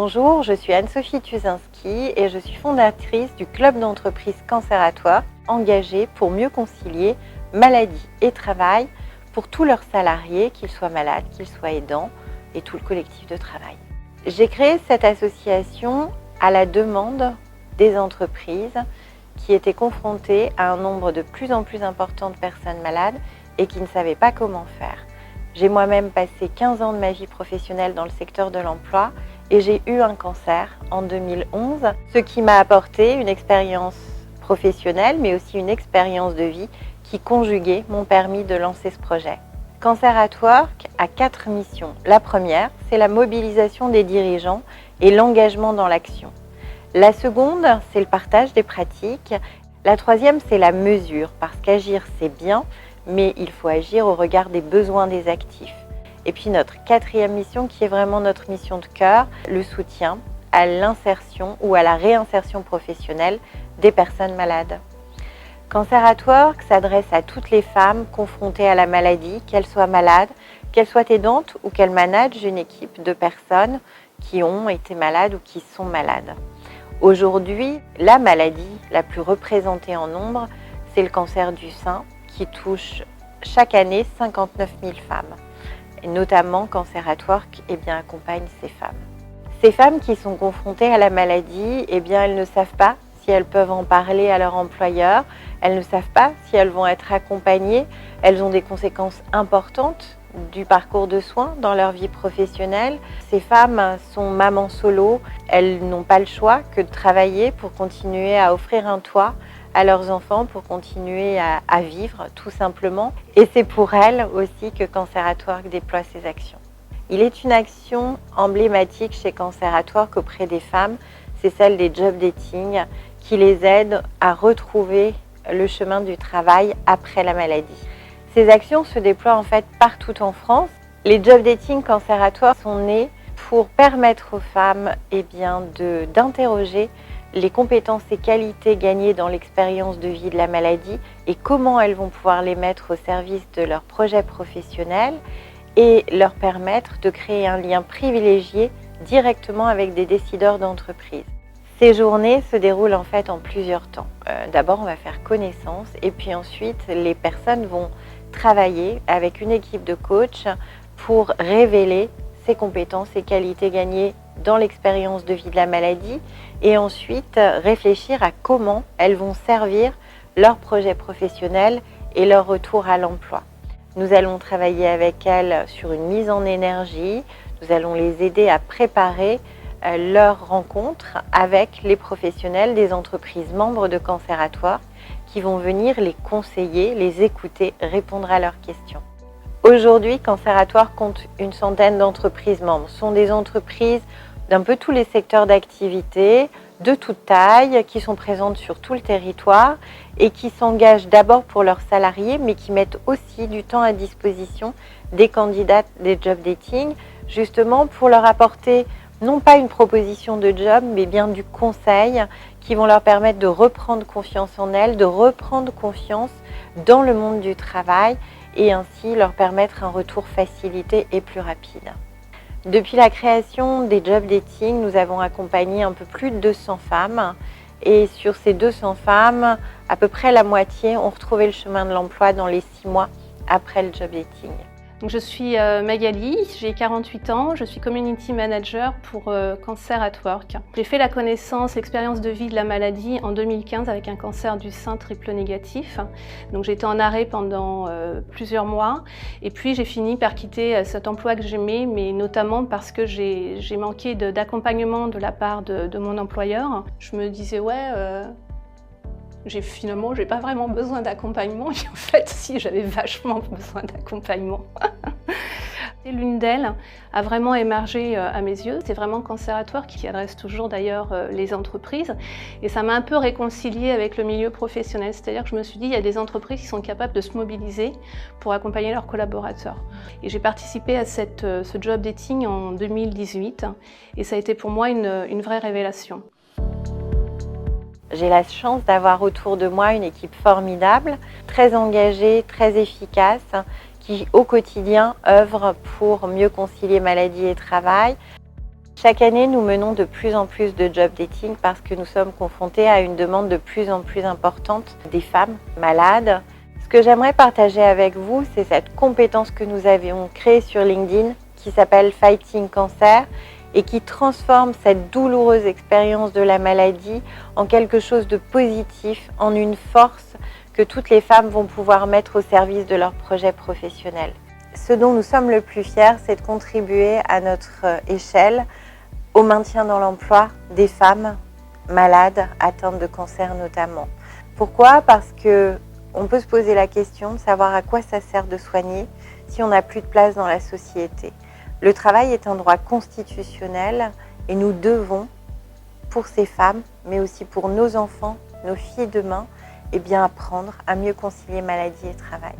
Bonjour, je suis Anne-Sophie Tuzinski et je suis fondatrice du club d'entreprise Cancer at Work, engagé pour mieux concilier maladie et travail pour tous leurs salariés, qu'ils soient malades, qu'ils soient aidants et tout le collectif de travail. J'ai créé cette association à la demande des entreprises qui étaient confrontées à un nombre de plus en plus important de personnes malades et qui ne savaient pas comment faire. J'ai moi-même passé 15 ans de ma vie professionnelle dans le secteur de l'emploi et j'ai eu un cancer en 2011, ce qui m'a apporté une expérience professionnelle mais aussi une expérience de vie qui conjuguée m'ont permis de lancer ce projet. Cancer at Work a 4 missions. La première, c'est la mobilisation des dirigeants et l'engagement dans l'action. La seconde, c'est le partage des pratiques. La troisième, c'est la mesure, parce qu'agir, c'est bien, mais il faut agir au regard des besoins des actifs. Et puis notre quatrième mission, qui est vraiment notre mission de cœur, le soutien à l'insertion ou à la réinsertion professionnelle des personnes malades. Cancer at Work s'adresse à toutes les femmes confrontées à la maladie, qu'elles soient malades, qu'elles soient aidantes ou qu'elles managent une équipe de personnes qui ont été malades ou qui sont malades. Aujourd'hui, la maladie la plus représentée en nombre, c'est le cancer du sein qui touche chaque année 59 000 femmes. Et notamment, Cancer at Work accompagne ces femmes. Ces femmes qui sont confrontées à la maladie, elles ne savent pas si elles peuvent en parler à leur employeur, elles ne savent pas si elles vont être accompagnées, elles ont des conséquences importantes du parcours de soins dans leur vie professionnelle. Ces femmes sont mamans solo, elles n'ont pas le choix que de travailler pour continuer à offrir un toit à leurs enfants, pour continuer à vivre tout simplement. Et c'est pour elles aussi que Cancer at Work déploie ses actions. Il est une action emblématique chez Cancer at Work auprès des femmes, c'est celle des job dating qui les aident à retrouver le chemin du travail après la maladie. Ces actions se déploient en fait partout en France. Les job dating Cancer at Work sont nés pour permettre aux femmes d'interroger les compétences et qualités gagnées dans l'expérience de vie de la maladie et comment elles vont pouvoir les mettre au service de leur projet professionnel et leur permettre de créer un lien privilégié directement avec des décideurs d'entreprise. Ces journées se déroulent en fait en plusieurs temps. D'abord, on va faire connaissance et puis ensuite, les personnes vont travailler avec une équipe de coachs pour révéler ses compétences et qualités gagnées dans l'expérience de vie de la maladie et ensuite réfléchir à comment elles vont servir leur projet professionnel et leur retour à l'emploi. Nous allons travailler avec elles sur une mise en énergie, nous allons les aider à préparer leur rencontre avec les professionnels des entreprises membres de Cancer at Work qui vont venir les conseiller, les écouter, répondre à leurs questions. Aujourd'hui, Cancer at Work compte une centaine d'entreprises membres. Ce sont des entreprises d'un peu tous les secteurs d'activité, de toute taille, qui sont présentes sur tout le territoire et qui s'engagent d'abord pour leurs salariés, mais qui mettent aussi du temps à disposition des candidats des job dating, justement pour leur apporter non pas une proposition de job, mais bien du conseil qui vont leur permettre de reprendre confiance en elles, de reprendre confiance dans le monde du travail et ainsi leur permettre un retour facilité et plus rapide. Depuis la création des job dating, nous avons accompagné un peu plus de 200 femmes et sur ces 200 femmes, à peu près la moitié ont retrouvé le chemin de l'emploi dans les 6 mois après le job dating. Donc je suis Magali, j'ai 48 ans, je suis Community Manager pour Cancer at Work. J'ai fait la connaissance, l'expérience de vie de la maladie en 2015 avec un cancer du sein triple négatif. Donc j'étais en arrêt pendant plusieurs mois et puis j'ai fini par quitter cet emploi que j'aimais, mais notamment parce que j'ai manqué d'accompagnement de la part de mon employeur. Je me disais j'ai pas vraiment besoin d'accompagnement. Et en fait, si, j'avais vachement besoin d'accompagnement. L'une d'elles a vraiment émergé à mes yeux. C'est vraiment Cancer at Work qui adresse toujours d'ailleurs les entreprises. Et ça m'a un peu réconciliée avec le milieu professionnel. C'est-à-dire que je me suis dit, il y a des entreprises qui sont capables de se mobiliser pour accompagner leurs collaborateurs. Et j'ai participé à ce job dating en 2018. Et ça a été pour moi une vraie révélation. J'ai la chance d'avoir autour de moi une équipe formidable, très engagée, très efficace, qui au quotidien œuvre pour mieux concilier maladie et travail. Chaque année, nous menons de plus en plus de job dating parce que nous sommes confrontés à une demande de plus en plus importante des femmes malades. Ce que j'aimerais partager avec vous, c'est cette compétence que nous avions créée sur LinkedIn qui s'appelle Fighting Cancer et qui transforme cette douloureuse expérience de la maladie en quelque chose de positif, en une force que toutes les femmes vont pouvoir mettre au service de leur projet professionnel. Ce dont nous sommes le plus fiers, c'est de contribuer à notre échelle au maintien dans l'emploi des femmes malades atteintes de cancer notamment. Pourquoi ? Parce qu'on peut se poser la question de savoir à quoi ça sert de soigner si on n'a plus de place dans la société. Le travail est un droit constitutionnel et nous devons, pour ces femmes, mais aussi pour nos enfants, nos filles demain, apprendre à mieux concilier maladie et travail.